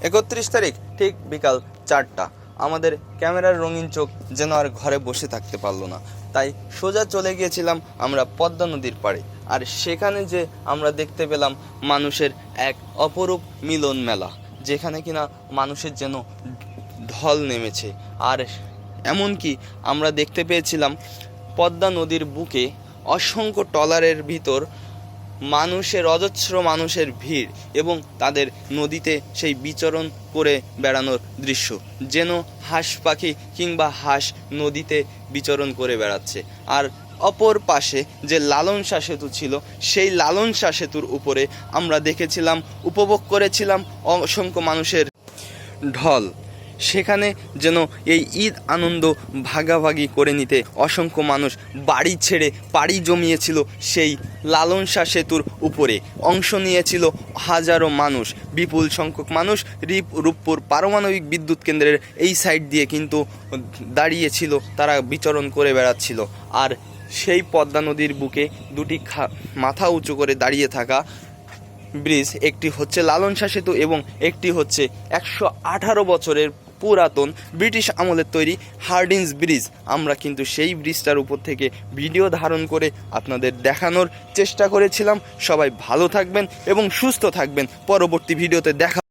31 তারিখ ঠিক বিকাল 4টা। আমাদের ক্যামেরার রঙিন চোখ যেন আর ঘরে বসে থাকতে পারলো না, তাই সোজা চলে গিয়েছিলাম আমরা পদ্মা নদীর পাড়ে। আর সেখানে যে আমরা দেখতে পেলাম মানুষের এক অপরূপ মিলন মেলা, যেখানে কিনা মানুষের যেন ঢল নেমেছে। আর এমনকি আমরা দেখতে পেয়েছিলাম পদ্মা নদীর বুকে অসংখ্য ট্রলারের ভিতর মানুষের অজস্র মানুষের ভিড় এবং তাদের নদীতে সেই বিচরণ করে বেড়ানোর দৃশ্য, যেন হাঁস পাখি কিংবা হাঁস নদীতে বিচরণ করে বেড়াচ্ছে। আর অপর পাশে যে লালন শাহ সেতু ছিল, সেই লালন শাহ সেতুর উপরে আমরা দেখেছিলাম, উপভোগ করেছিলাম অসংখ্য মানুষের ঢল। সেখানে যেন এই ঈদ আনন্দ ভাগাভাগি করে নিতে অসংখ্য মানুষ বাড়ি ছেড়ে পাড়ি জমিয়েছিল সেই লালন শাহ সেতুর উপরে। অংশ নিয়েছিল হাজারো মানুষ, বিপুল সংখ্যক মানুষ রূপপুর পারমাণবিক বিদ্যুৎ কেন্দ্রের এই সাইড দিয়ে কিন্তু দাঁড়িয়েছিল, তারা বিচরণ করে বেড়াচ্ছিল। আর সেই পদ্মা নদীর বুকে দুটি মাথা উঁচু করে দাঁড়িয়ে থাকা ব্রিজ, একটি হচ্ছে লালন শাহ সেতু এবং একটি হচ্ছে 118 বছরের পুরাতন ব্রিটিশ আমলের তৈরি হার্ডিঞ্জ ব্রিজ। আমরা কিন্তু সেই ব্রিজটার উপর থেকে ভিডিও ধারণ করে আপনাদের দেখানোর চেষ্টা করেছিলাম। সবাই ভালো থাকবেন এবং সুস্থ থাকবেন। পরবর্তী ভিডিওতে দেখা